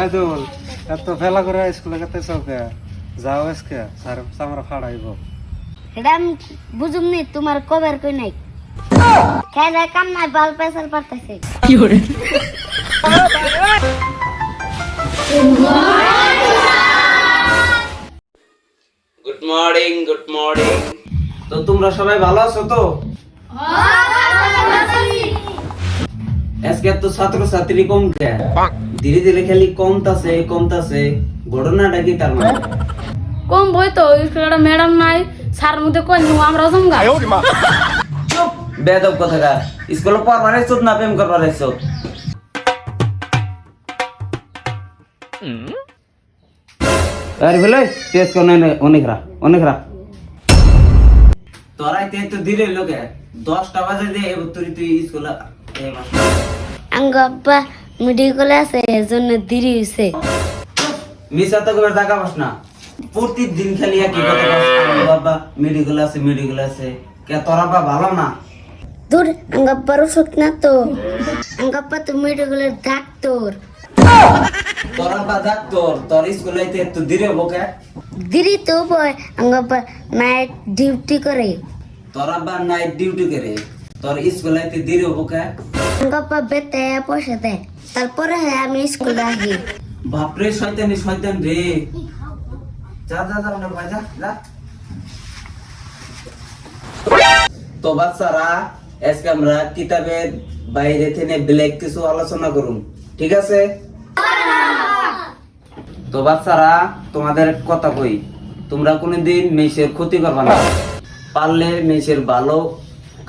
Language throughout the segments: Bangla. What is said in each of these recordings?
আইদুল এত ফেলা করে স্কুলে গেতে চৌকে যাও আজকে স্যার আমরা ফাড়াইব। এটা আমি বুঝুম নি তোমার কবের কই নাই খেলে কাম নাই বাল পেছাল পারতেছে কি করে গুড মর্নিং গুড মর্নিং। তো তোমরা সবাই ভালো আছো তো? আজকে তো ছাত্র ছাত্রী কম কে ধীরে ধীরে খালি কমতাছে ঘটনাটা কি তার মানে? কম বই তো স্কুলে ম্যাডাম নাই স্যার মধ্যে কই নু আমরা জঙ্গা চুপ বেদব কথাকার। স্কুলে পড়বার আইছত না প্রেম করবার আইছত? আরে বলে তেজ কোন অনেকরা তোরাই তে তো ধীরে লোকে 10টা বাজে দে তুই স্কুলে আঙ্গ আব্বা মেডিকেলে আছে এজন্য দেরি হইছে মিছা তো করে টাকা পাস না। প্রতিদিন খালি একই কথা বলছ, বাবা মেডিকেল আছে কে তোরা বা ভালো না? দূর আঙ্গ আব্বার অসুখ না তো আঙ্গ আব্বা তো মেডিকেলের ডাক্তার তোরা বা ডাক্তার তোর স্কুলে আইতে এত দেরি হবো কে? দেরি তো বয় আঙ্গ আব্বা নাইট ডিউটি করে তোরা বা নাইট ডিউটি করে তোর স্কুলে আইতে দেরি হবো কে? আঙ্গ আব্বা বেতে পয়সা দেয় তারপরে আমি স্কুলে আসি বাপরে শয়তান রে। যা না ভাই যা। তো বাচ্চারা আজকে আমরা কিতাবের বাইরে থেকে ব্ল্যাক কিছু আলোচনা করুন, ঠিক আছে? তো বাচ্চারা তোমাদের কথা কই, তোমরা কোনোদিন মেয়ের ক্ষতি করবা না, পারলে মেয়ের ভালো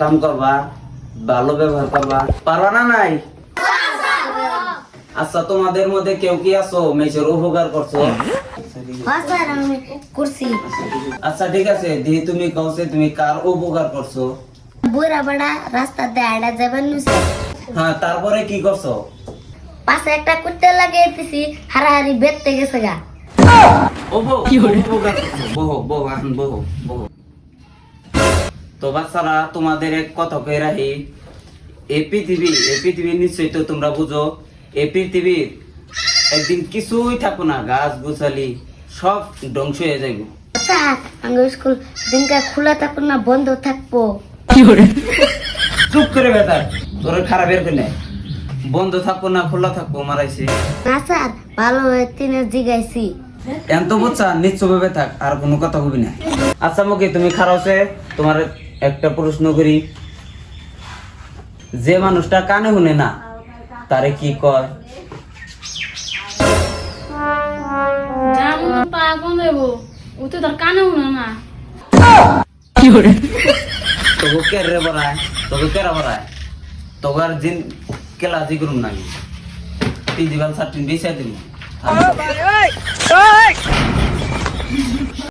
কাম করবা, ভালো ব্যবহার করবা, পারবা না? নাই? আচ্ছা তোমাদের মধ্যে কেউ কি আছো মেয়ের উপকার করছো? স্যার আমি করছি আচ্ছা ঠিক আছে, দিয়ে তুমি কওছে তুমি কার উপকার করছো? বুড়া বড়া রাস্তা দিয়ে আড়া যাবেন নুসে হ্যাঁ, তারপরে কি করছো? পাশে একটা কুত্তে লাগিয়ে দিছি হারাহারি বেতে গেছে গা উপকার করছো। বহো। তো বাচ্চারা তোমাদের এক কথা কই রাখি, এই পৃথিবী নিশ্চয়ই তো তোমরা বুঝো, এই পৃথিবীর একদিন কিছুই থাকবো না, গাছ গোছালি সব ধ্বংস হয়ে যাইব। স্যার আঙ্গ স্কুল দিনকা খোলা থাকবো না বন্ধ থাকবো কি করে চুপ করে বেটার, তোর খারাপ এর কেন? বন্ধ থাকবো না খোলা থাকবো মারাইছি না স্যার ভালো হয়ে তিনে জিগাইছি এত বুঝছা নিশ্চয় ভাবে থাক, আর কোনো কথা কবি না। আচ্ছা মুখে তুমি খারাপ আছে, তোমার একটা প্রশ্ন করি, যে মানুষটা কানে শুনে না তারে কি কয়? যেমন পাগল দেব ও তো তার কানে শুনে না কি করে তোকে কেরে বড়ায়, তোকে কেরা বড়ায়, তোকে আর জিন কেলা জি করুন না, প্রিন্সিপাল স্যার তুমি বেঁচে দিন।